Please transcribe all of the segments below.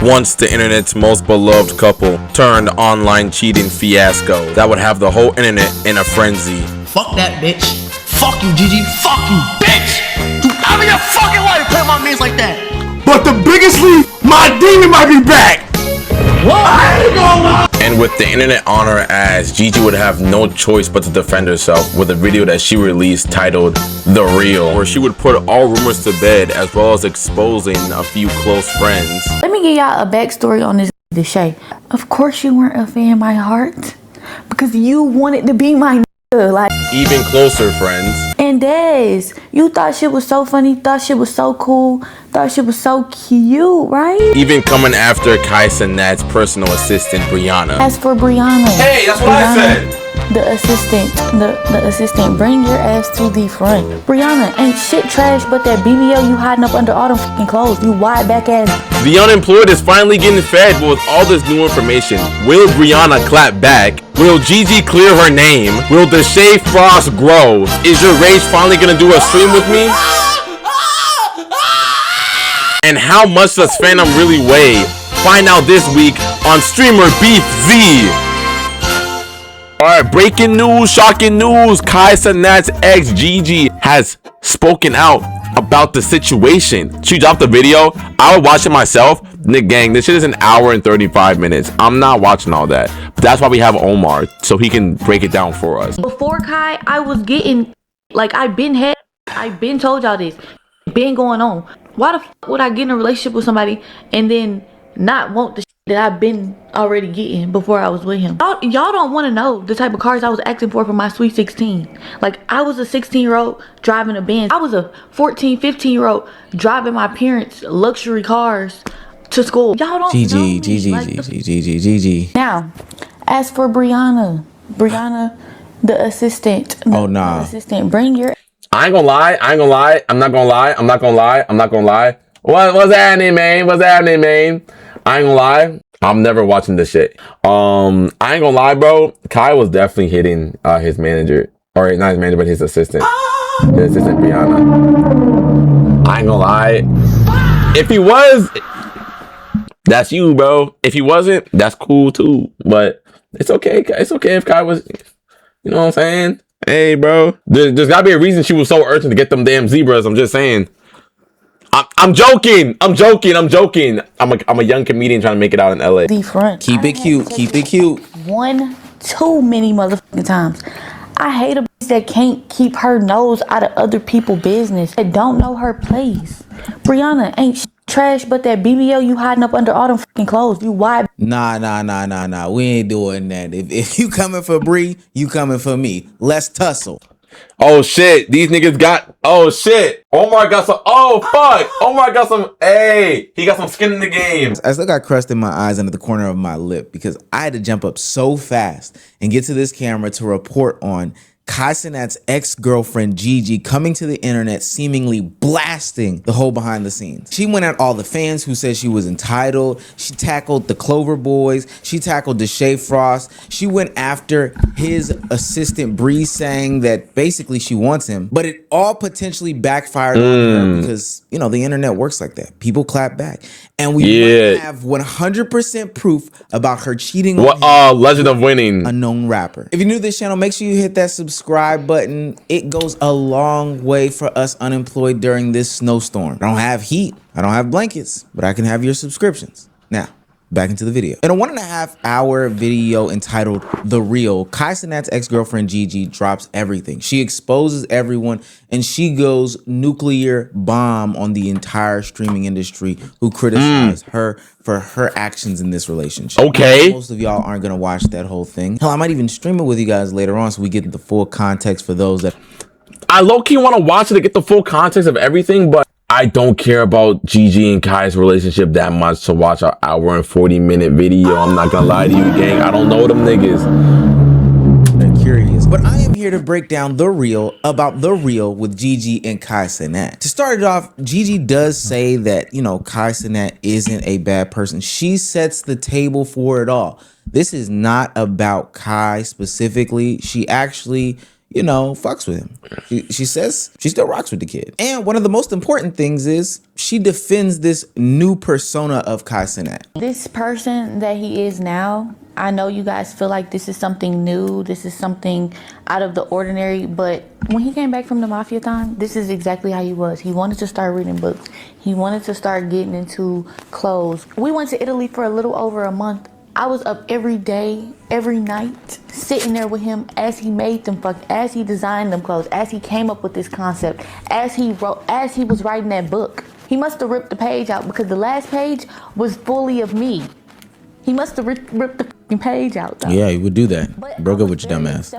Once the internet's most beloved couple turned online cheating fiasco that would have the whole internet in a frenzy. Fuck that bitch. Fuck you, Gigi. Fuck you, bitch. Do out of your fucking life play my mans like that. But the biggest lead, my demon might be back. What? I ain't gonna lie. And with the internet on her ass, Gigi would have no choice but to defend herself with a video that she released titled The Real, where she would put all rumors to bed as well as exposing a few close friends. Let me give y'all a backstory on this Deshae. Of course you weren't a fan of my heart because you wanted to be my nigga, like Even closer friends. And Des, you thought shit was so funny, thought shit was so cool, thought shit was so cute, right? Even coming after Kai Cenat's personal assistant, Brianna. As for Brianna. Hey, that's what I said. The assistant, bring your ass to the front. Brianna, ain't shit trash but that BBL you hiding up under all them fucking clothes, you wide back ass. The unemployed is finally getting fed, but with all this new information, will Brianna clap back? Will Gigi clear her name? Will Deshae Frost grow? Is your rage finally gonna do a stream with me? And how much does fandom really weigh? Find out this week on Streamer Beef Z. Alright, breaking news, shocking news. Kai Cenat's ex Gigi has spoken out about the situation. She dropped a video. I would watch it myself. Nick gang, this shit is an hour and 35 minutes. I'm not watching all that. But that's why we have Omar, so he can break it down for us. Before Kai, I was getting, like, I've been told y'all this. Been going on. Why the fuck would I get in a relationship with somebody and then not want the shit that I've been already getting before I was with him? Y'all don't want to know the type of cars I was asking for my sweet 16. Like, I was a 16-year-old driving a Benz. I was a 14, 15-year-old driving my parents' luxury cars to school. Y'all don't know me. GG. Now, as for Brianna, the assistant. The assistant, bring your... I ain't gonna lie. I'm not gonna lie. What's happening, man? I ain't gonna lie. I'm never watching this shit. I ain't gonna lie, bro. Kai was definitely hitting his manager. Or not his manager, but his assistant. His assistant, Brianna. I ain't gonna lie. If he was, that's you, bro. If he wasn't, that's cool too. But it's okay. It's okay if Kai was, you know what I'm saying? Hey, bro. There's gotta be a reason she was so urgent to get them damn zebras. I'm just saying. I'm joking. I'm a young comedian trying to make it out in LA. The front. Keep it cute. One too many motherfucking times. I hate a bitch that can't keep her nose out of other people's business, that don't know her place. Brianna, ain't shit trash but that BBL you hiding up under all them fucking clothes, you wide. Nah. We ain't doing that. If you coming for Bree, you coming for me. Let's tussle. Oh shit, these niggas got, oh shit. Omar got some, oh fuck. Omar got some, hey, he got some skin in the game. I still got crust in my eyes under the corner of my lip because I had to jump up so fast and get to this camera to report on Kai Cenat's ex-girlfriend Gigi coming to the internet seemingly blasting the whole behind the scenes. She went at all the fans who said she was entitled. She tackled the Clover Boys. She tackled Deshae Frost. She went after his assistant Bree, saying that basically she wants him. But it all potentially backfired on her because, you know, the internet works like that. People clap back. And we might have 100% proof about her cheating on him, Legend of Winning, a known rapper. If you're new to this channel, make sure you hit that subscribe button. It goes a long way for us unemployed during this snowstorm. I don't have heat, I don't have blankets, but I can have your subscriptions. Now, back into the video. In a 1.5 hour video entitled The Real, Kai Cenat's ex-girlfriend Gigi drops everything. She exposes everyone and she goes nuclear bomb on the entire streaming industry who criticize her for her actions in this relationship. Okay. Most of y'all aren't gonna watch that whole thing. Hell, I might even stream it with you guys later on so we get the full context for those that... I low-key want to watch it to get the full context of everything, but I don't care about Gigi and Kai's relationship that much to watch an hour and 40-minute video. I'm not gonna lie to you, gang. I don't know them niggas. They're curious. But I am here to break down The Real about The Real with Gigi and Kai Cenat. To start it off, Gigi does say that, you know, Kai Cenat isn't a bad person. She sets the table for it all. This is not about Kai specifically. She actually, you know, fucks with him. She says she still rocks with the kid. And one of the most important things is she defends this new persona of Kai Cenat. This person that he is now, I know you guys feel like this is something new, this is something out of the ordinary, but when he came back from the Mafia-thon, this is exactly how he was. He wanted to start reading books. He wanted to start getting into clothes. We went to Italy for a little over a month. I was up every day, every night, sitting there with him as he made them as he designed them clothes, as he came up with this concept, as he was writing that book. He must have ripped the page out because the last page was fully of me. He must have ripped the fucking page out, though. Yeah, he would do that. But Broke up with your dumb ass.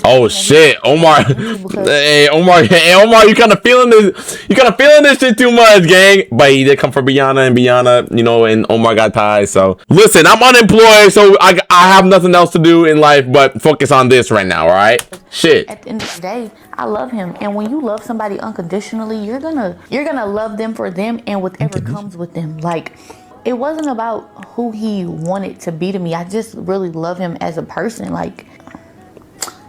Oh shit, Omar. Hey, Omar, you kind of feeling this? You kind of feeling this shit too much, gang? But he did come for Brianna, and Brianna, you know, and Omar got ties. So listen, I'm unemployed, so I have nothing else to do in life but focus on this right now. All right? Shit. At the end of the day, I love him, and when you love somebody unconditionally, you're gonna love them for them and whatever comes with them. Like, it wasn't about who he wanted to be to me. I just really love him as a person. Like,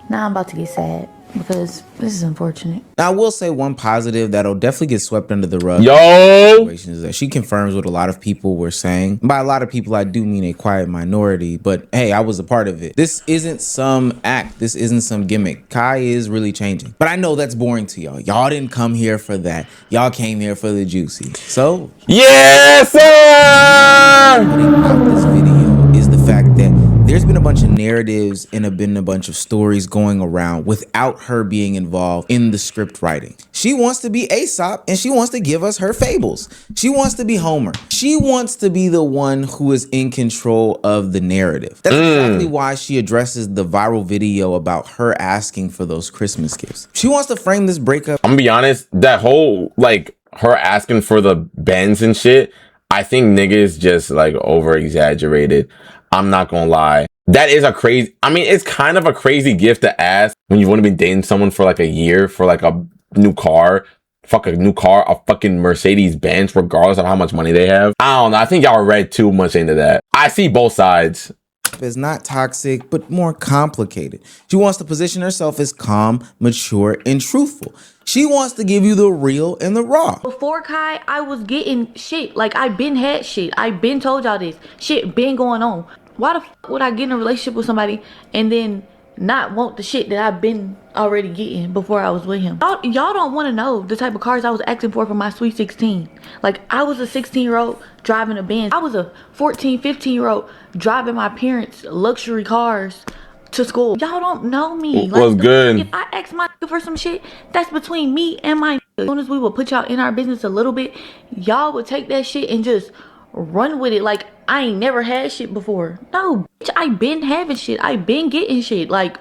now I'm about to get sad because this is unfortunate. Now, I will say one positive that'll definitely get swept under the rug. Yo, Is that she confirms what a lot of people were saying. By a lot of people, I do mean a quiet minority, but hey, I was a part of it. This isn't some act. This isn't some gimmick. Kai is really changing. But I know that's boring to y'all. Y'all didn't come here for that. Y'all came here for the juicy. So, yes, sir. about this video is the fact that there's been a bunch of narratives and been a bunch of stories going around without her being involved in the script writing. She wants to be Aesop and she wants to give us her fables. She wants to be Homer. She wants to be the one who is in control of the narrative. That's exactly why she addresses the viral video about her asking for those Christmas gifts. She wants to frame this breakup. I'm gonna be honest, that whole, like, her asking for the Benz and shit, I think niggas just, like, over exaggerated. I'm not gonna lie. That is a crazy, I mean, it's kind of a crazy gift to ask when you've only been dating someone for like a year for like a new car. Fuck a new car, a fucking Mercedes Benz, regardless of how much money they have. I don't know. I think y'all read too much into that. I see both sides. Is not toxic, but more complicated. She wants to position herself as calm, mature, and truthful. She wants to give you the real and the raw. Before Kai, I was getting shit. Like, I been had shit. I been told y'all this. Shit been going on. Why the fuck would I get in a relationship with somebody and then not want the shit that I've been already getting before I was with him? Y'all don't want to know the type of cars I was asking for my sweet 16. Like, I was a 16-year-old driving a Benz. I was a 14, 15-year-old driving my parents' luxury cars to school. Y'all don't know me. Like, What's good? If I ask my nigga for some shit, that's between me and my nigga. As soon as we would put y'all in our business a little bit, y'all would take that shit and just run with it. Like, I ain't never had shit before. No, bitch, I been having shit. I been getting shit. Like,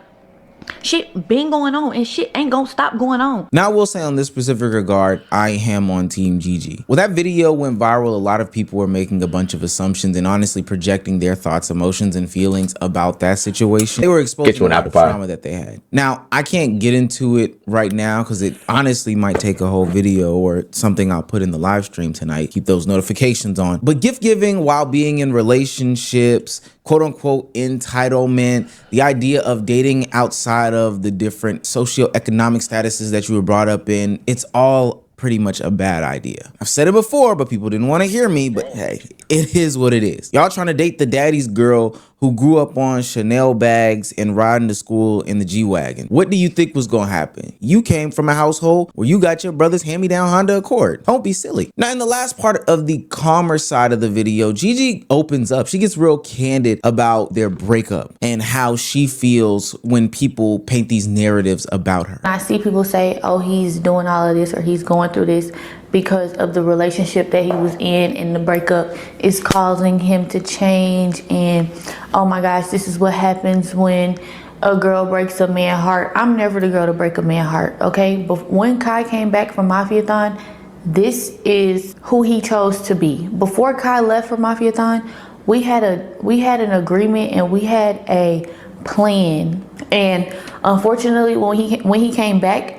shit been going on and shit ain't gonna stop going on. Now, I will say on this specific regard, I am on Team GIGI. Well, that video went viral. A lot of people were making a bunch of assumptions and honestly projecting their thoughts, emotions, and feelings about that situation. They were exposing the trauma that they had. Now, I can't get into it right now because it honestly might take a whole video or something I'll put in the live stream tonight. Keep those notifications on. But gift giving while being in relationships, quote unquote entitlement, the idea of dating outside of the different socioeconomic statuses that you were brought up in, it's all pretty much a bad idea. I've said it before, but people didn't want to hear me, but hey, it is what it is. Y'all trying to date the daddy's girl who grew up on Chanel bags and riding to school in the G-Wagon. What do you think was gonna happen? You came from a household where you got your brother's hand-me-down Honda Accord. Don't be silly. Now, in the last part of the calmer side of the video, GIGI opens up. She gets real candid about their breakup and how she feels when people paint these narratives about her. I see people say, oh, he's doing all of this or he's going through this because of the relationship that he was in, and the breakup is causing him to change, and oh my gosh, this is what happens when a girl breaks a man's heart. I'm never the girl to break a man's heart, okay? But when Kai came back from Mafia-thon, this is who he chose to be. Before Kai left for Mafia-thon, we had an agreement and we had a plan, and unfortunately when he came back,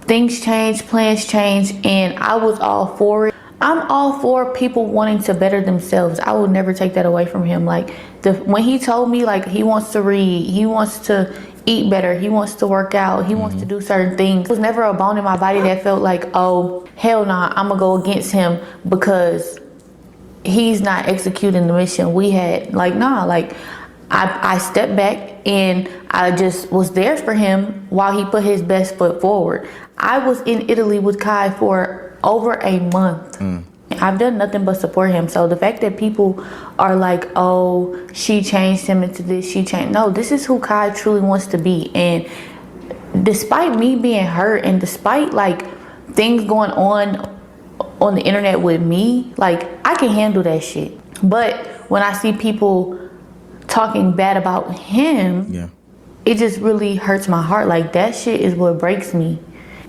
things changed, plans changed, and I was all for it. I'm all for people wanting to better themselves. I would never take that away from him. Like, when he told me, like, he wants to read, he wants to, eat better. He wants to work out. He wants to do certain things. There was never a bone in my body that felt like, oh, hell nah, I'm gonna go against him because he's not executing the mission we had. Like, nah, like I stepped back and I just was there for him while he put his best foot forward. I was in Italy with Kai for over a month. I've done nothing but support him. So the fact that people are like, oh, she changed him into this, she changed. No, this is who Kai truly wants to be. And despite me being hurt and despite like things going on the internet with me, like I can handle that shit. But when I see people talking bad about him, it just really hurts my heart. Like that shit is what breaks me.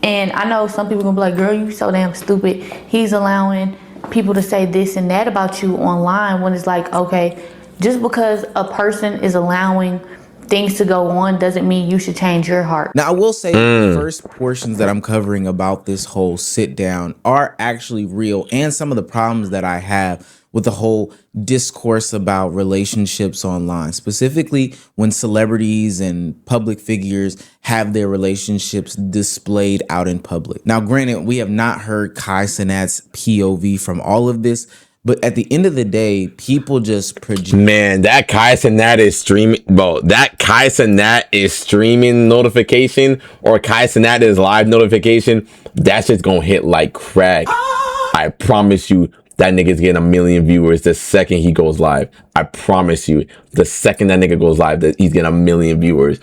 And I know some people gonna be like, girl, you so damn stupid. He's allowing people to say this and that about you online, when it's like, okay, just because a person is allowing things to go on doesn't mean you should change your heart. Now, I will say the first portions that I'm covering about this whole sit down are actually real, and some of the problems that I have with the whole discourse about relationships online, specifically when celebrities and public figures have their relationships displayed out in public. Now, granted, we have not heard Kai Cenat's POV from all of this, but at the end of the day, people just project. Man, that Kai Cenat is streaming, bro. That Kai Cenat is streaming notification or Kai Cenat is live notification. That shit's gonna hit like crack. I promise you, that nigga's getting 1 million viewers the second he goes live. I promise you, the second that nigga goes live, that he's getting 1 million viewers.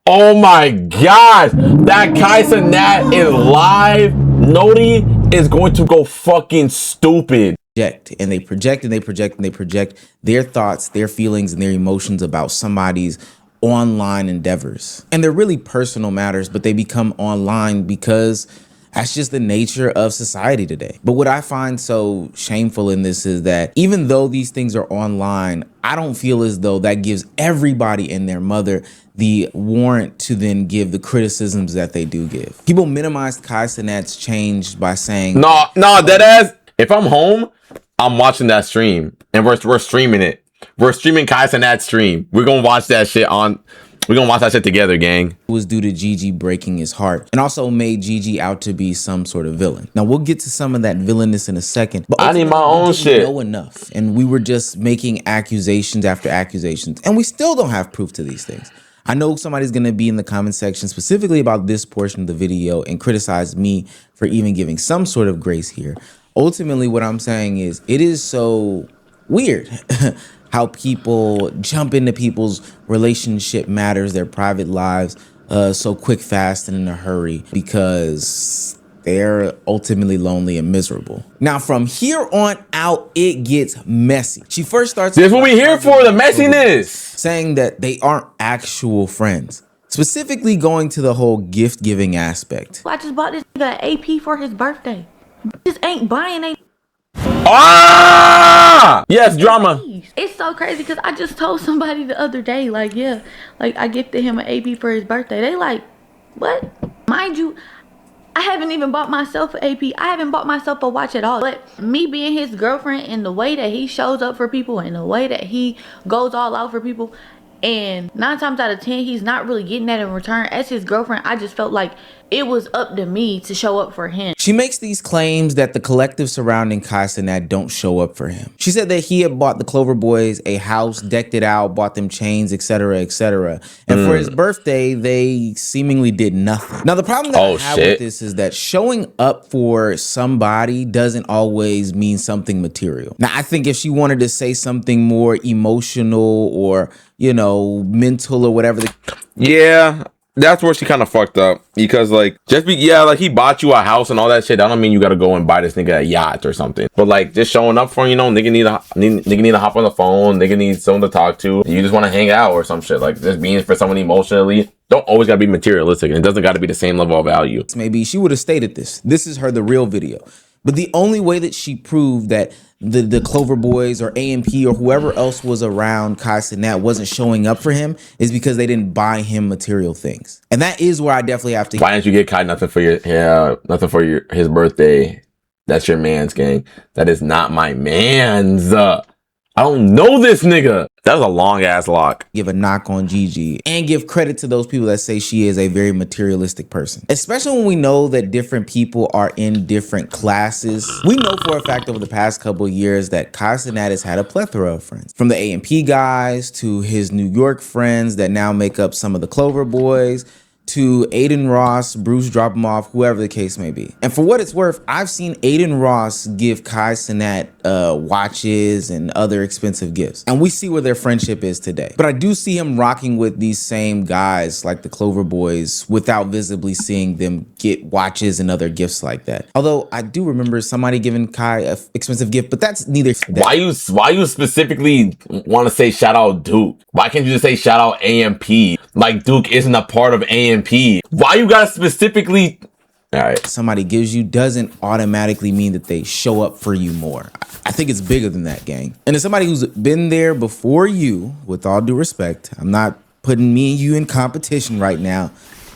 Oh my gosh, that Kai Cenat is live. Noti is going to go fucking stupid. And they project and they project and they project their thoughts, their feelings, and their emotions about somebody's online endeavors. And they're really personal matters, but they become online because that's just the nature of society today. But what I find so shameful in this is that even though these things are online, I don't feel as though that gives everybody and their mother the warrant to then give the criticisms that they do give. People minimized Kai Cenat's change by saying, No, deadass. If I'm home, I'm watching that stream, and we're streaming it. We're streaming Kai Cenat's stream. We're gonna watch that shit on. We're gonna watch that shit together, gang. It was due to GIGI breaking his heart, and also made GIGI out to be some sort of villain. Now we'll get to some of that villainous in a second. But I need my own shit. Know enough, and we were just making accusations after accusations, and we still don't have proof to these things. I know somebody's gonna be in the comment section specifically about this portion of the video and criticize me for even giving some sort of grace here. Ultimately, what I'm saying is it is so weird how people jump into people's relationship matters, their private lives, so quick, fast, and in a hurry because they're ultimately lonely and miserable. Now, from here on out, it gets messy. She first starts. This is what we here for, the messiness. Saying that they aren't actual friends. Specifically going to the whole gift giving aspect. I just bought this nigga an AP for his birthday. Just ain't buying a. Ah! Yes, drama. It's so crazy because I just told somebody the other day, like, yeah, like I gifted him an AP for his birthday. They like, what? Mind you, I haven't even bought myself an AP. I haven't bought myself a watch at all. But me being his girlfriend and the way that he shows up for people and the way that he goes all out for people, and 9 times out of 10, he's not really getting that in return. As his girlfriend, I just felt like it was up to me to show up for him. She makes these claims that the collective surrounding Kai Cenat don't show up for him. She said that he had bought the Clover Boys a house, decked it out, bought them chains, etc., etc. And for his birthday, they seemingly did nothing. Now, the problem that I have with this is that showing up for somebody doesn't always mean something material. Now, I think if she wanted to say something more emotional or, you know, mental or whatever. Yeah. That's where she kind of fucked up because like like he bought you a house and all that shit. That don't mean you gotta go and buy this nigga a yacht or something. But like just showing up for, you know, nigga need to hop on the phone. Nigga needs someone to talk to. You just want to hang out or some shit. Like just being for someone emotionally don't always gotta be materialistic, and it doesn't gotta be the same level of value. Maybe she would have stated this. This is the real video. But the only way that she proved that the Clover Boys or AMP or whoever else was around Kai Cenat wasn't showing up for him is because they didn't buy him material things. And that is where I definitely have to. Why didn't you get Kai nothing for his birthday? That's your man's, gang. That is not my man's. I don't know this nigga. That was a long ass lock. Give a knock on Gigi and give credit to those people that say she is a very materialistic person. Especially when we know that different people are in different classes. We know for a fact over the past couple of years that Kai Cenat has had a plethora of friends. From the A&P guys to his New York friends that now make up some of the Clover Boys, to Aiden Ross, Bruce Drop 'em Off, whoever the case may be. And for what it's worth, I've seen Aiden Ross give Kai Cenat watches and other expensive gifts. And we see where their friendship is today. But I do see him rocking with these same guys like the Clover Boys without visibly seeing them get watches and other gifts like that. Although I do remember somebody giving Kai an expensive gift, but that's neither. Why you specifically want to say shout out Duke? Why can't you just say shout out AMP? Like Duke isn't a part of AMP. Why you gotta specifically? All right. Somebody gives you doesn't automatically mean that they show up for you more. I think it's bigger than that, gang. And as somebody who's been there before you, with all due respect, I'm not putting me and you in competition right now.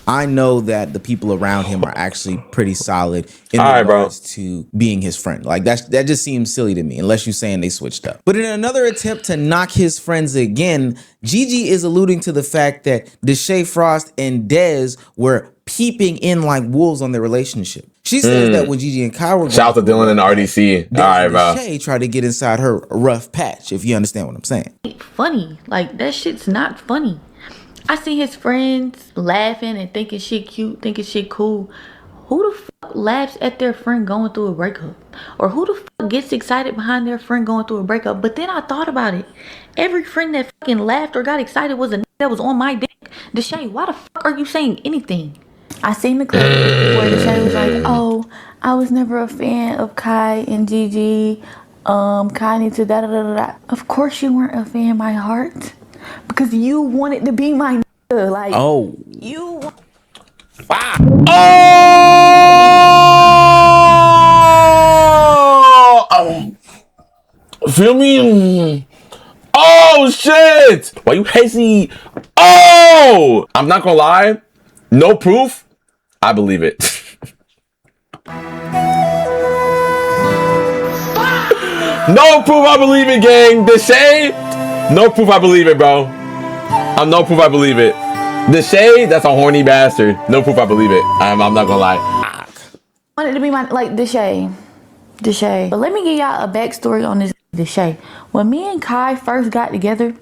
I know that the people around him are actually pretty solid in regards to being his friend. Like that just seems silly to me, unless you're saying they switched up. But in another attempt to knock his friends again, Gigi is alluding to the fact that Deshae Frost and Dez were peeping in like wolves on their relationship. She says that when Gigi and Kai were shout out to Dylan and RDC. All right, bro. Deshae tried to get inside her rough patch, if you understand what I'm saying. Funny. Like, that shit's not funny. I see his friends laughing and thinking shit cute, thinking shit cool. Who the fuck laughs at their friend going through a breakup? Or who the fuck gets excited behind their friend going through a breakup? But then I thought about it. Every friend that fucking laughed or got excited was a nigga that was on my dick. Deshae, why the fuck are you saying anything? I seen the clip where Deshae was like, oh, I was never a fan of Kai and Gigi. Kai needs to da-da-da-da-da. Of course you weren't a fan, my heart. Because you wanted to be my nigga. Like, oh. You. Oh! Feel me? Oh, shit! Why you hazy? Oh! I'm not gonna lie. No proof. I believe it. No proof I believe it, gang. Deshae? No proof I believe it, bro. I'm no proof I believe it. Deshae, that's a horny bastard. No proof I believe it. I'm not gonna lie. Wanted to be my, like, Deshae. But let me give y'all a backstory on this Deshae. When me and Kai first got together,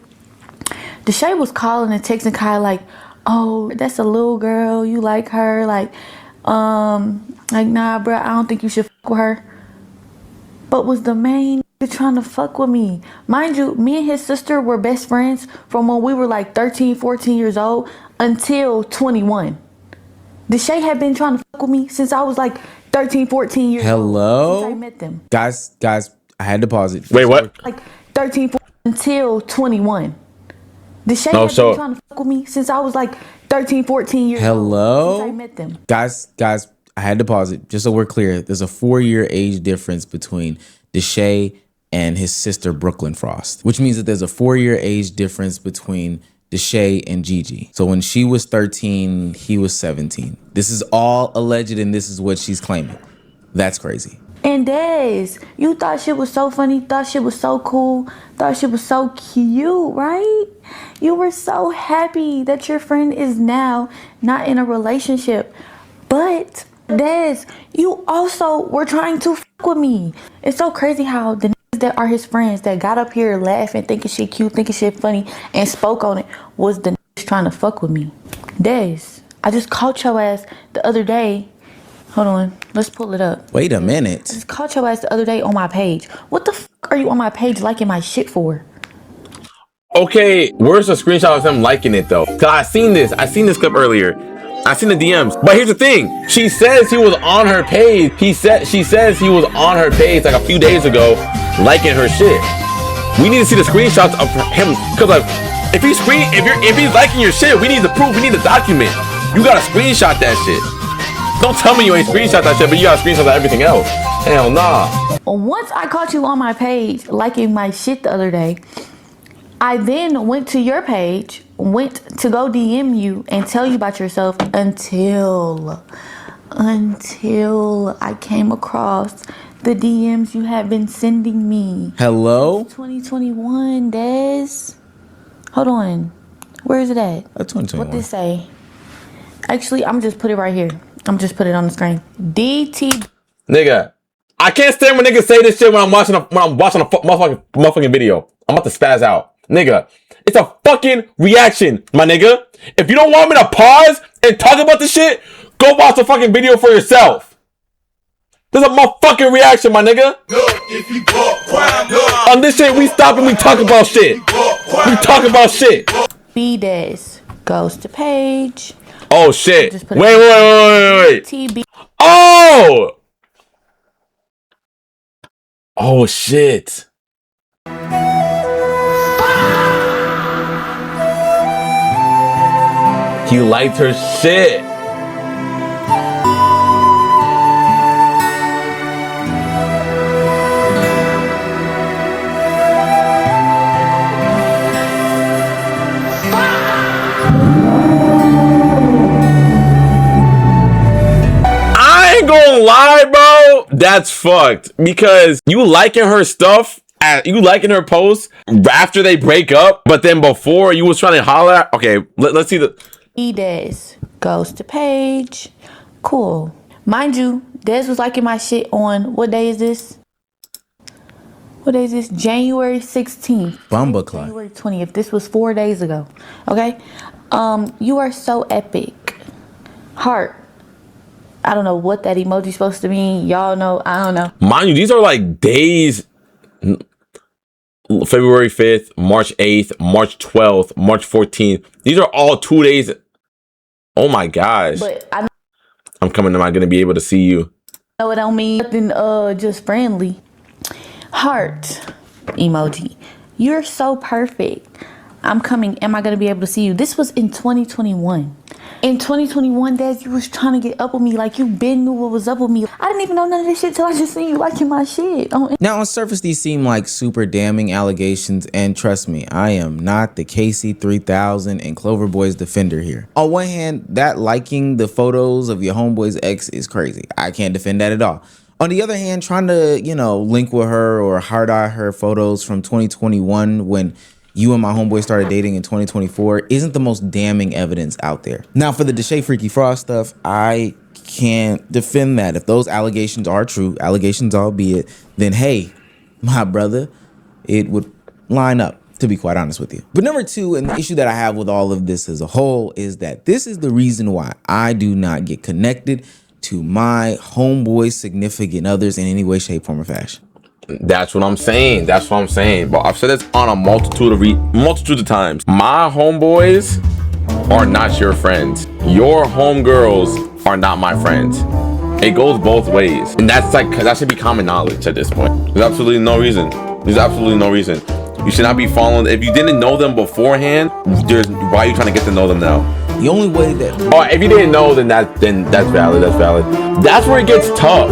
Deshae was calling and texting Kai like, oh, that's a little girl, you like her, like nah, bro, I don't think you should fuck with her. But was the main trying to fuck with me. Mind you, me and his sister were best friends from when we were like 13, 14 years old until 21. Deshae had been trying to fuck with me since I was like 13, 14 years old. Since I met them. Guys, I had to pause it. Wait, what? Like 13, 14 until 21. Deshae had been trying to fuck with me since I was like 13, 14 years old. Since I met them. Guys, I had to pause it. Just so we're clear, there's a 4-year age difference between Deshae and his sister Brooklyn Frost, which means that there's a 4-year age difference between Deshae and Gigi. So when she was 13, he was 17. This is all alleged and this is what she's claiming. That's crazy. And Des, you thought shit was so funny, thought shit was so cool, thought shit was so cute, right? You were so happy that your friend is now not in a relationship. But Des, you also were trying to fuck with me. It's so crazy how the that are his friends that got up here laughing, thinking shit cute, thinking shit funny, and spoke on it was the trying to fuck with me. Des, I just caught your ass the other day. Hold on, let's pull it up. Wait a minute. I just caught your ass the other day on my page. What the fuck are you on my page liking my shit for? Okay, where's the screenshot of him liking it though? Cause I seen this clip earlier. I seen the DMs. But here's the thing. She says he was on her page. She says he was on her page like a few days ago, liking her shit. We need to see the screenshots of him. Cause like, if he's liking your shit, we need the proof. We need the document. You gotta screenshot that shit. Don't tell me you ain't screenshot that shit, but you gotta screenshot everything else. Hell nah. Once I caught you on my page liking my shit the other day, I then went to your page, went to go DM you and tell you about yourself until until I came across the DMs you have been sending me. Hello? 2021, Des. Hold on. Where is it at? 2021. What did it say? Actually, I'm just put it right here. I'm just put it on the screen. DT. Nigga, I can't stand when niggas say this shit when I'm watching a motherfucking video. I'm about to spaz out. Nigga, it's a fucking reaction, my nigga. If you don't want me to pause and talk about this shit, go watch the fucking video for yourself. There's a motherfucking reaction, my nigga. On this shit, we stop and we talk about shit. We talk about shit. B-Des goes to page. Oh shit. Wait. TB. Oh! Oh shit. He liked her shit. I ain't gonna lie, bro. That's fucked. Because you liking her stuff, you liking her posts after they break up, but then before you was trying to holler at, okay, let's see the... Des goes to page. Cool. Mind you, Des was liking my shit on, what day is this? What day is this? January 16th. Bumbleclot. January 20th. This was 4 days ago. Okay? You are so epic. Heart. I don't know what that emoji's supposed to mean. Y'all know. I don't know. Mind you, these are like days. February 5th, March 8th, March 12th, March 14th. These are all 2 days. Oh my gosh. But I'm coming. Am I going to be able to see you? know it don't mean nothing, just friendly. Heart emoji. You're so perfect. I'm coming. Am I going to be able to see you? This was in 2021. In 2021, Des, you was trying to get up with me like you been knew what was up with me. I didn't even know none of this shit till I just seen you liking my shit. Now, on surface, these seem like super damning allegations, and trust me, I am not the Casey 3000 and Clover Boy's defender here. On one hand, that liking the photos of your homeboy's ex is crazy. I can't defend that at all. On the other hand, trying to, link with her or hard-eye her photos from 2021 when you and my homeboy started dating in 2024 isn't the most damning evidence out there. Now, for the Deshae Freaky Frost stuff, I can't defend that. If those allegations are true, allegations albeit, then hey, my brother, it would line up, to be quite honest with you. But number two, and the issue that I have with all of this as a whole, is that this is the reason why I do not get connected to my homeboy's significant others in any way, shape, form, or fashion. That's what I'm saying. That's what I'm saying. But I've said this on a multitude of times. My homeboys are not your friends. Your homegirls are not my friends. It goes both ways. And that's like, that should be common knowledge at this point. There's absolutely no reason. There's absolutely no reason. You should not be following. If you didn't know them beforehand, why are you trying to get to know them now? The only way that... Oh, if you didn't know, then that's valid. That's valid. That's where it gets tough.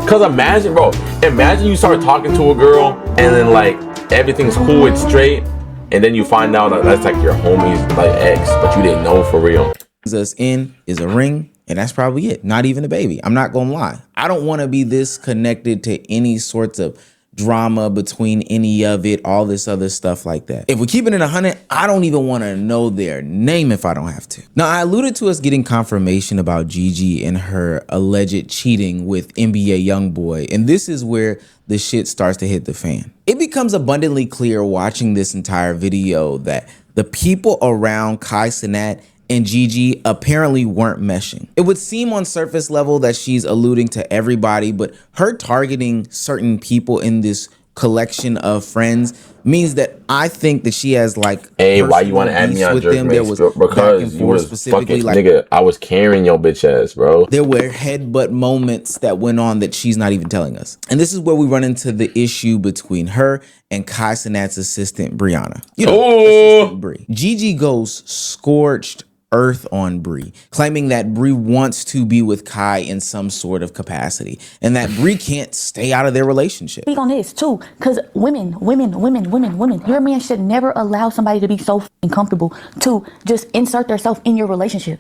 Cause imagine, bro, imagine you start talking to a girl and then like everything's cool, it's straight, and then you find out that that's like your homie's like ex, but you didn't know for real. Us in is a ring, and that's probably it. Not even a baby. I'm not gonna lie. I don't want to be this connected to any sorts of drama between any of it, all this other stuff like that. If we're keeping it 100, I don't even want to know their name if I don't have to. Now, I alluded to us getting confirmation about Gigi and her alleged cheating with NBA YoungBoy, and this is where the shit starts to hit the fan. It becomes abundantly clear watching this entire video that the people around Kai Cenat and Gigi apparently weren't meshing. It would seem on surface level that she's alluding to everybody, but her targeting certain people in this collection of friends means that I think that she has like, hey, why you want to add me on jerk mates? Because you was specifically like, nigga, I was carrying your bitch ass, bro. There were headbutt moments that went on that she's not even telling us. And this is where we run into the issue between her and Kai Cenat's assistant, Brianna. Assistant Bree. Gigi goes scorched earth on Bree, claiming that Bree wants to be with Kai in some sort of capacity and that Bree can't stay out of their relationship. Speak on this too, because women, your man should never allow somebody to be so comfortable to just insert themselves in your relationship.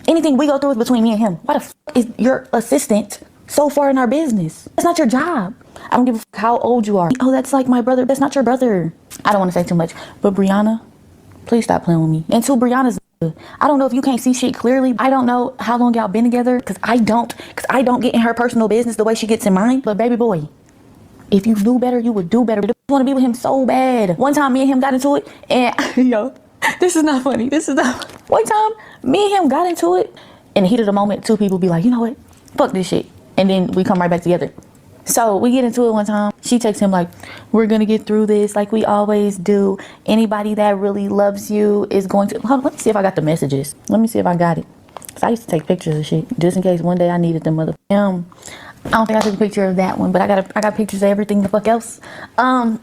Anything we go through is between me and him. Why the fuck is your assistant so far in our business? That's not your job. I don't give a fuck how old you are. Oh, that's like my brother. That's not your brother. I don't want to say too much, but Brianna, please stop playing with me. And to Brianna's, I don't know if you can't see shit clearly. I don't know how long y'all been together, because I don't get in her personal business the way she gets in mine. But baby boy, if you knew better, you would do better. I want to be with him so bad. One time me and him got into it, and yo, this is not funny. One time me and him got into it, in the heat of the moment, two people be like, you know what? Fuck this shit. And then we come right back together. So we get into it one time. She texts him like, we're going to get through this like we always do. Anybody that really loves you is going to... Hold on, let me see if I got the messages. Let me see if I got it. So I used to take pictures of shit just in case one day I needed them mother... I don't think I took a picture of that one, but I got pictures of everything the fuck else. But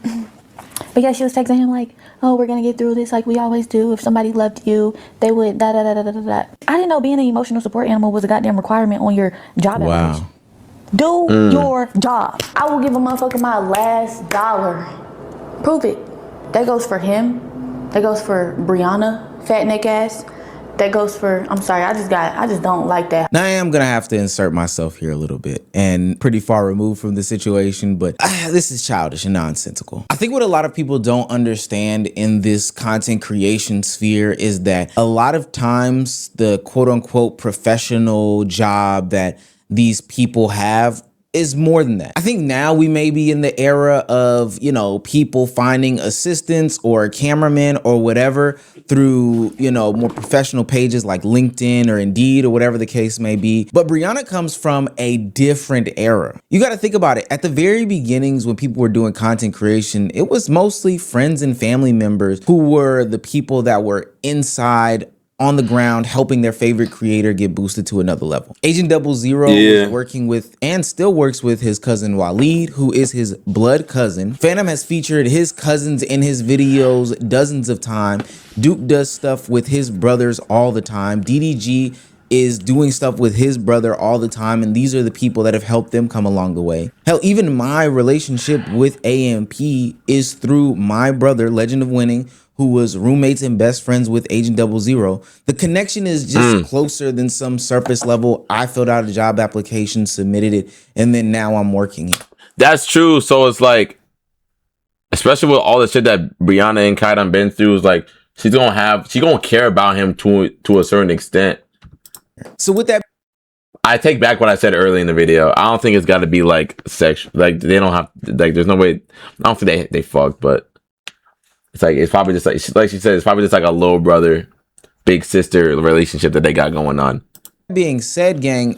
yeah, she was texting him like, oh, we're going to get through this like we always do. If somebody loved you, they would da da da da da da. I didn't know being an emotional support animal was a goddamn requirement on your job application. Do your job. I will give a motherfucker my last dollar. Prove it. That goes for him. That goes for Brianna, fat neck ass. That goes for, I'm sorry, I just don't like that. Now I am gonna have to insert myself here a little bit, and pretty far removed from the situation, but this is childish and nonsensical. I think what a lot of people don't understand in this content creation sphere is that a lot of times the quote unquote professional job that these people have is more than that. I think now we may be in the era of, you know, people finding assistants or cameramen or whatever through, you know, more professional pages like LinkedIn or Indeed or whatever the case may be. But Brianna comes from a different era. You got to think about it. At the very beginnings, when people were doing content creation, it was mostly friends and family members who were the people that were inside on the ground, helping their favorite creator get boosted to another level. Agent 00 was working with and still works with his cousin Waleed, who is his blood cousin. Phantom has featured his cousins in his videos dozens of times. Duke does stuff with his brothers all the time. DDG is doing stuff with his brother all the time, and these are the people that have helped them come along the way. Hell, even my relationship with AMP is through my brother, Legend of Winning, who was roommates and best friends with Agent 00. The connection is just closer than some surface level. I filled out a job application, submitted it, and then now I'm working it. That's true. So it's like, especially with all the shit that Brianna and Kai done been through, is like she's gonna care about him to a certain extent. So with that, I take back what I said early in the video. I don't think it's got to be like sexual. Like they don't have like. There's no way. I don't think they fucked, but it's probably just like she said. It's probably just like a little brother, big sister relationship that they got going on. Being said, gang,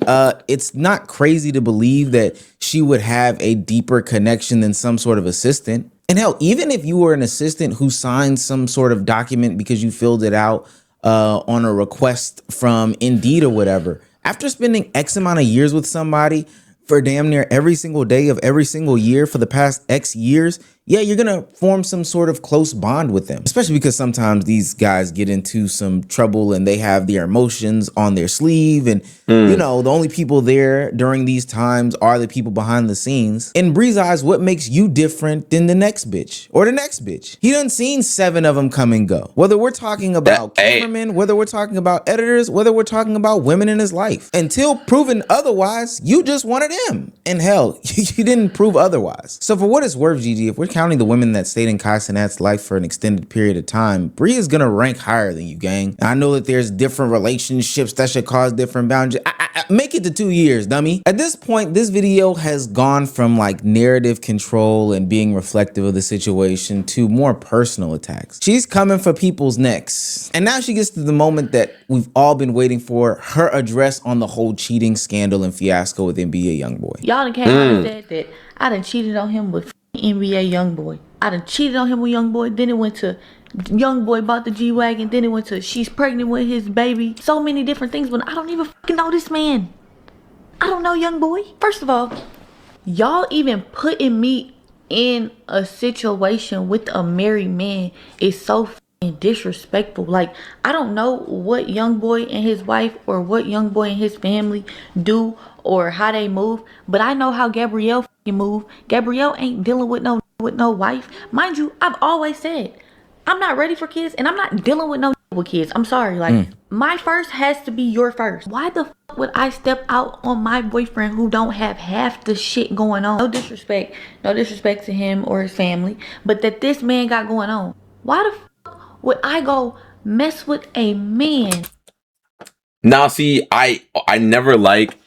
it's not crazy to believe that she would have a deeper connection than some sort of assistant. And hell, even if you were an assistant who signed some sort of document because you filled it out on a request from Indeed or whatever, after spending X amount of years with somebody for damn near every single day of every single year for the past X years, yeah, you're gonna form some sort of close bond with them, especially because sometimes these guys get into some trouble and they have their emotions on their sleeve. And, you know, the only people there during these times are the people behind the scenes. In Bree's eyes, what makes you different than the next bitch or the next bitch? He done seen 7 of them come and go. Whether we're talking about cameramen, whether we're talking about editors, whether we're talking about women in his life. Until proven otherwise, you just wanted him. And hell, you didn't prove otherwise. So for what it's worth, GG, if we're counting the women that stayed in Kai Cenat's life for an extended period of time, Bree is gonna rank higher than you, gang. I know that there's different relationships that should cause different boundaries. Make it to 2 years, dummy. At this point, this video has gone from like narrative control and being reflective of the situation to more personal attacks. She's coming for people's necks. And now she gets to the moment that we've all been waiting for, her address on the whole cheating scandal and fiasco with NBA YoungBoy. Y'all done came out and said that I done cheated on him with NBA YoungBoy. I done cheated on him with YoungBoy. Then it went to YoungBoy bought the G-Wagon. Then it went to she's pregnant with his baby. So many different things, but I don't even fucking know this man. I don't know YoungBoy. First of all, y'all even putting me in a situation with a married man is so fucking disrespectful. Like, I don't know what YoungBoy and his wife or what YoungBoy and his family do or how they move, but I know how Gabrielle fucking move. Gabrielle ain't dealing with no wife. Mind you, I've always said I'm not ready for kids and I'm not dealing with no with kids. I'm sorry. Like, my first has to be your first. Why the fuck would I step out on my boyfriend who don't have half the shit going on? No disrespect to him or his family, but that this man got going on. Why the fuck would I go mess with a man? Now, see, I never like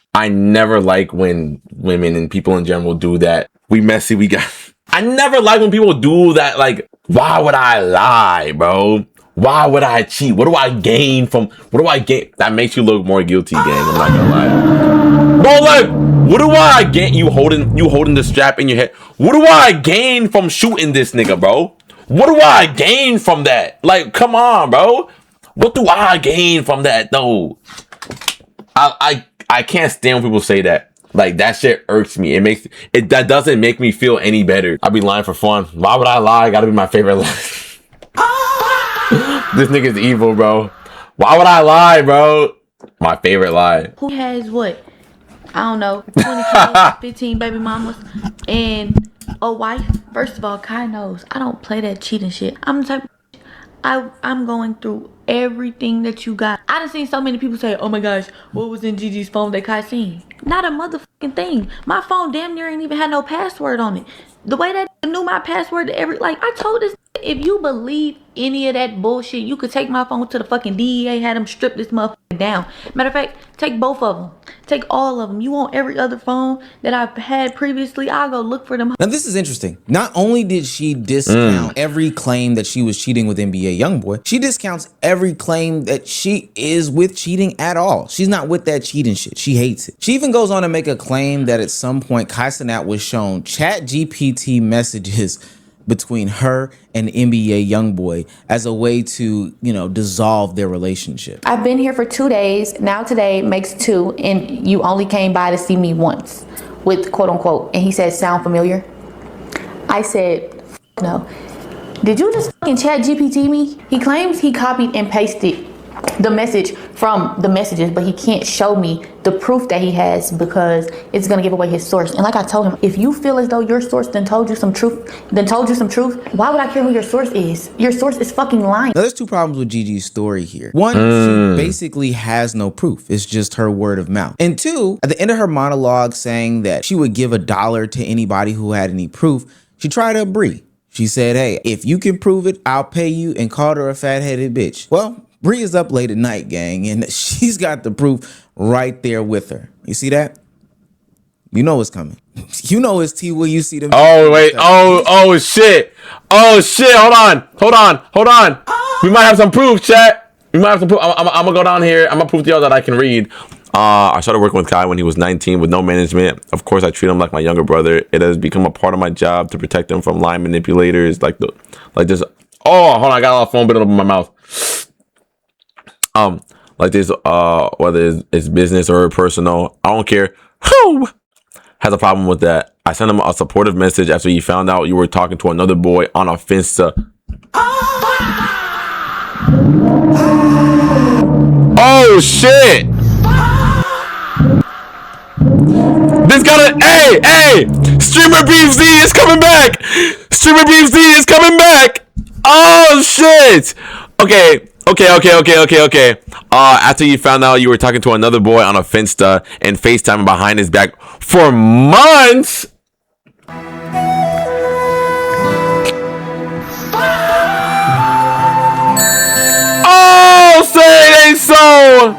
when women and people in general do that. We messy, we got. I never like when people do that. Like, why would I lie, bro? Why would I cheat? What do I gain from? What do I gain? That makes you look more guilty, gang. I'm not gonna lie, bro. Like, what do I gain? You holding the strap in your head. What do I gain from shooting this nigga, bro? What do I gain from that? Like, come on, bro. What do I gain from that, though? I can't stand when people say that. Like, that shit irks me. That doesn't make me feel any better. I be lying for fun. Why would I lie? Gotta be my favorite lie. This nigga's evil, bro. Why would I lie, bro? My favorite lie. Who has what? I don't know, 20 kids, 15 baby mamas, and a wife? First of all, Kai knows I don't play that cheating shit. I'm the type of I'm going through everything that you got. I done seen so many people say, oh my gosh, what was in Gigi's phone that Kai seen? Not a motherfucking thing. My phone damn near ain't even had no password on it. The way that knew my password to like, I told this, if you believe any of that bullshit, you could take my phone to the fucking DEA, had them strip this motherfucker down. Matter of fact, take both of them. Take all of them. You want every other phone that I've had previously, I'll go look for them. Now, this is interesting. Not only did she discount every claim that she was cheating with NBA YoungBoy, she discounts every claim that she is with cheating at all. She's not with that cheating shit. She hates it. She even goes on to make a claim that at some point, Kai Cenat was shown ChatGPT messages between her and NBA YoungBoy as a way to, dissolve their relationship. I've been here for 2 days. Now today makes 2, and you only came by to see me once with quote unquote. And he said, sound familiar? I said, no. Did you just fucking ChatGPT me? He claims he copied and pasted the message from the messages, but he can't show me the proof that he has because it's gonna give away his source. And like I told him, if you feel as though your source then told you some truth, why would I care who your source is? Your source is fucking lying. Now, there's 2 problems with Gigi's story here. One, she basically has no proof. It's just her word of mouth. And 2, at the end of her monologue saying that she would give $1 to anybody who had any proof, she tried to Bree. She said, hey, if you can prove it, I'll pay you, and called her a fat-headed bitch. Well, Bree is up late at night, gang, and she's got the proof right there with her. You see that? You know what's coming. You know it's T when you see them. Oh, wait. Oh, shit. Oh, shit. Hold on. We might have some proof, chat. We might have some proof. I'm going to go down here. I'm going to prove to y'all that I can read. I started working with Kai when he was 19 with no management. Of course, I treat him like my younger brother. It has become a part of my job to protect him from line manipulators like this. Oh, hold on. I got a lot of phone bit up in my mouth. Like this, whether it's business or personal, I don't care who has a problem with that. I sent him a supportive message after he found out you were talking to another boy on a Finsta. Oh shit! This gotta, hey! Streamer Beef Z is coming back! Streamer Beef Z is coming back! Oh shit! Okay. After you found out you were talking to another boy on a Finsta and FaceTiming behind his back for months. Oh, say it ain't so.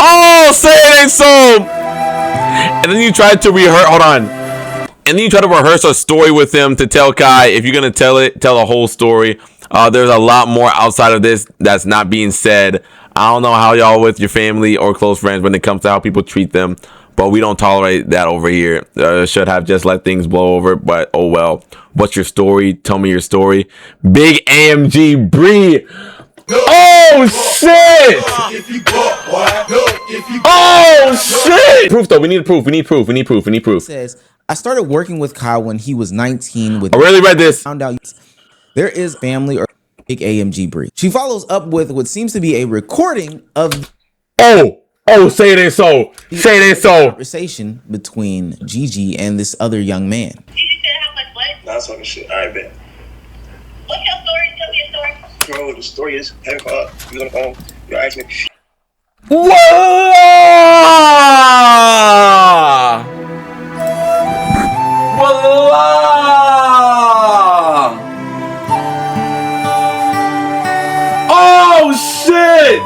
Oh, say it ain't so. And then you tried to And then you try to rehearse a story with him to tell Kai, if you're going to tell the whole story. There's a lot more outside of this that's not being said. I don't know how y'all with your family or close friends when it comes to how people treat them, but we don't tolerate that over here. Should have just let things blow over, but oh well. What's your story? Tell me your story. Big AMG Bree. Oh shit! Oh shit! Proof though. We need proof. Says, I started working with Kyle when he was 19 with. I really read this. Found out there is family or Big AMG Bree. She follows up with what seems to be a recording of. Oh Oh, say it ain't so. Say it ain't so. Conversation between Gigi and this other young man. Gigi said how much what? Nah, I'm talking shit. All right, bet. What's your story? Tell me your story. Bro, the story is, having called, you on the phone, you asked me. Whoa! Oh shit!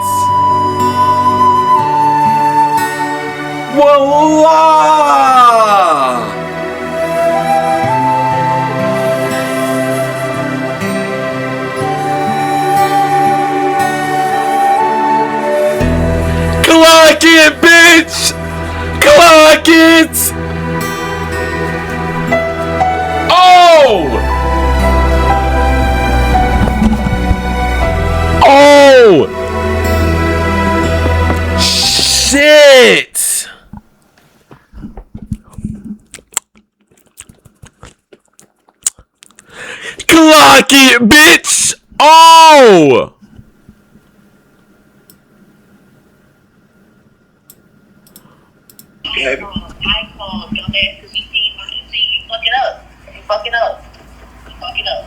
Wallah! Clock it, bitch! Clock it! Oh! Oh! Shit! Clock it, bitch! Oh! I called your ass because you see you fucking up. You fucking up. You fucking up.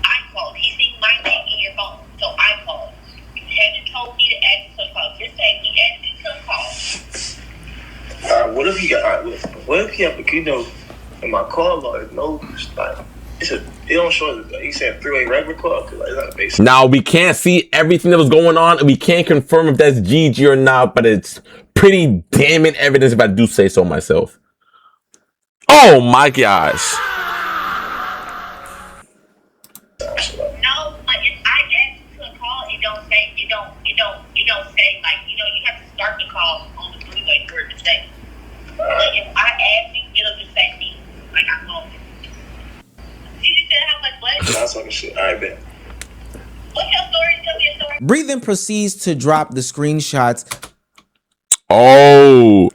I called. He seen my name in your phone, so I called. You hadn't told me to add you to the call. Just say he added you to the call. What if he got, what if he have, you know, in my call log, no, like, it don't show, like, he said 3-way regular call, cause like, it's not basic. Now we can't see everything that was going on, and we can't confirm if that's GG or not, but it's pretty damning evidence if I do say so myself. Oh my gosh. No, but if I add you to a call, it don't say like, you have to start the call on the 3-way for it to say. But if I add you, it'll just say me. Like I called you. You said how much what? Nah, I'm talking shit. All right, bet. What's your story? Tell me your story. Bree then proceeds to drop the screenshots Oh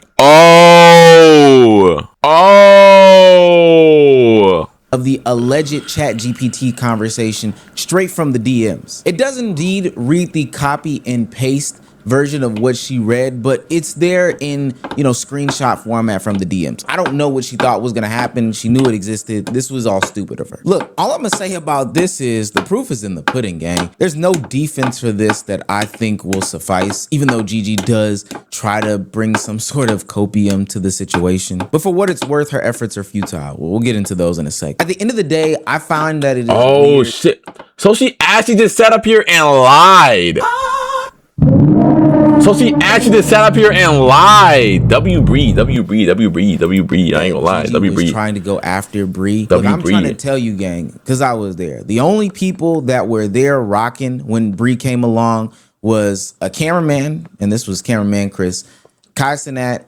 of the alleged chat GPT conversation straight from the DMs. It does indeed read the copy and paste version of what she read, but it's there in, screenshot format from the DMs. I don't know what she thought was gonna happen. She knew it existed. This was all stupid of her. Look, all I'm gonna say about this is the proof is in the pudding, gang. There's no defense for this that I think will suffice, even though Gigi does try to bring some sort of copium to the situation. But for what it's worth, her efforts are futile. We'll get into those in a sec. At the end of the day, I find that it is weird. shit. So she actually just sat up here and lied. So she actually just sat up here and lied. W Bree. I ain't gonna lie. Gigi W was Bree. trying to go after Bree. Look, I'm trying to tell you, gang, because I was there. The only people that were there rocking when Bree came along was a cameraman, and this was cameraman Chris, Kai Cenat,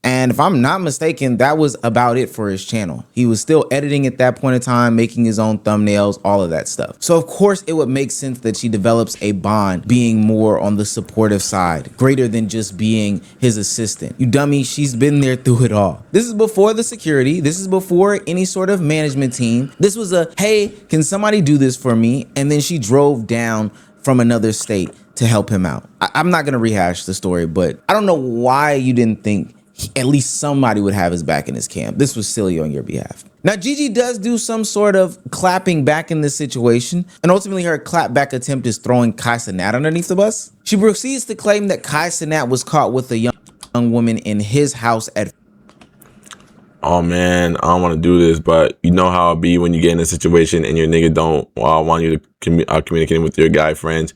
and if I'm not mistaken, that was about it for his channel. He was still editing at that point in time, making his own thumbnails, all of that stuff. So of course it would make sense that she develops a bond being more on the supportive side, greater than just being his assistant. You dummy, she's been there through it all. This is before the security. This is before any sort of management team. This was a, hey, can somebody do this for me? And then she drove down from another state to help him out. I'm not gonna rehash the story, but I don't know why you didn't think at least somebody would have his back in his camp. This was silly on your behalf. Now, Gigi does do some sort of clapping back in this situation, and ultimately her clapback attempt is throwing Kai Cenat underneath the bus. She proceeds to claim that Kai Cenat was caught with a young woman in his house at... Oh man, I don't want to do this, but you know how it be when you get in a situation and your nigga don't want you to communicate with your guy friends.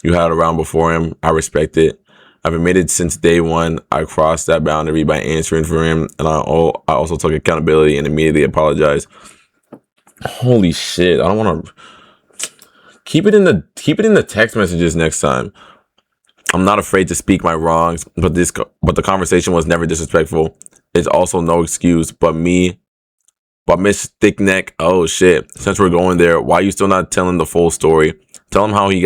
You had it around before him. I respect it. I've admitted since day one, I crossed that boundary by answering for him, and I also took accountability and immediately apologized. Holy shit! I don't want to keep it in the text messages next time. I'm not afraid to speak my wrongs, but the conversation was never disrespectful. It's also no excuse. But Miss Thickneck, oh shit! Since we're going there, why are you still not telling the full story? Tell him how he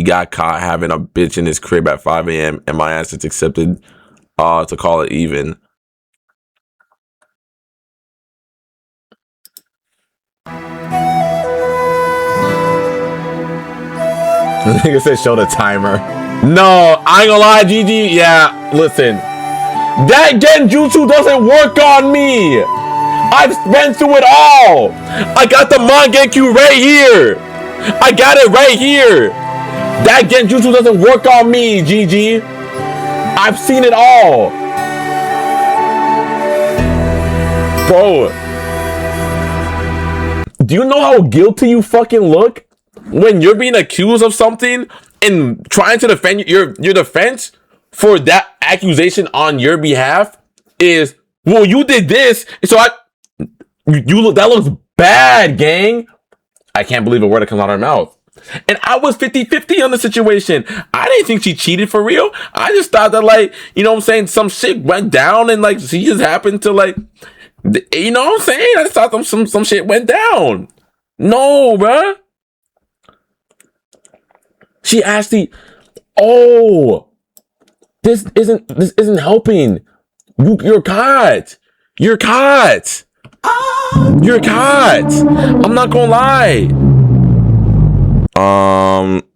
got caught having a bitch in his crib at 5 a.m. and my ass is accepted to call it even. The nigga said show the timer. No, I ain't gonna lie, GG. Yeah, listen. That genjutsu doesn't work on me. I've been through it all. I got the Mangekyo right here. I got it right here. That genjutsu doesn't work on me, GG. I've seen it all. Bro. Do you know how guilty you fucking look when you're being accused of something and trying to defend your defense for that accusation on your behalf is, well, you did this, so you look, that looks bad, gang. I can't believe a word that comes out of her mouth. And I was 50-50 on the situation. I didn't think she cheated for real. I just thought that, like, you know what I'm saying, some shit went down and, like, she just happened to, like, you know what I'm saying? I just thought some shit went down. No, bruh. She actually, oh, this isn't helping. You're caught. You're caught. You're caught. I'm not gonna lie.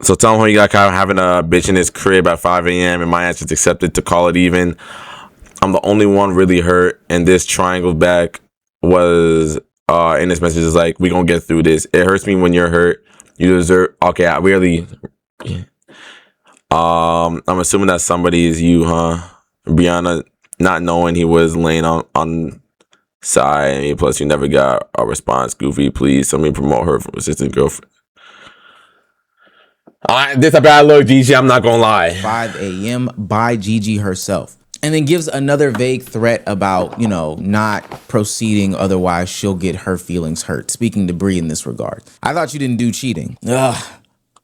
So tell him how you got caught having a bitch in his crib at 5 a.m. and my ass just accepted to call it even. I'm the only one really hurt, and this triangle back was in this message is like, we gonna get through this. It hurts me when you're hurt. You deserve. Okay, I really. I'm assuming that somebody is you, huh? Brianna, not knowing he was laying on side, and plus you never got a response. Goofy, please, somebody promote her from assistant girlfriend. This a bad look, GG. I'm not gonna lie. 5 a.m. by Gigi herself. And then gives another vague threat about, you know, not proceeding, otherwise she'll get her feelings hurt. Speaking to Bree in this regard. I thought you didn't do cheating. Ugh.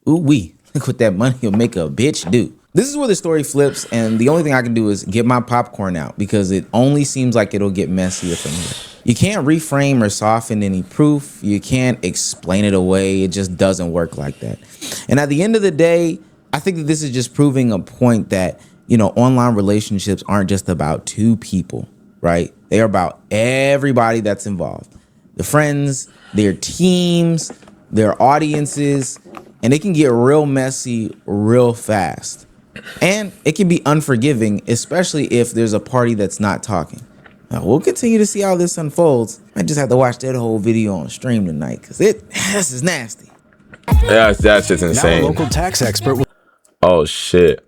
Ooh wee. Look what that money will make a bitch do. This is where the story flips, and the only thing I can do is get my popcorn out because it only seems like it'll get messier from here. You can't reframe or soften any proof. You can't explain it away. It just doesn't work like that. And at the end of the day, I think that this is just proving a point that, you know, online relationships aren't just about two people, right? They are about everybody that's involved. The friends, their teams, their audiences, and it can get real messy real fast. And it can be unforgiving, especially if there's a party that's not talking. Now, we'll continue to see how this unfolds. I just have to watch that whole video on stream tonight because this is nasty. Yeah, that's just insane. Now a local tax expert. Oh shit.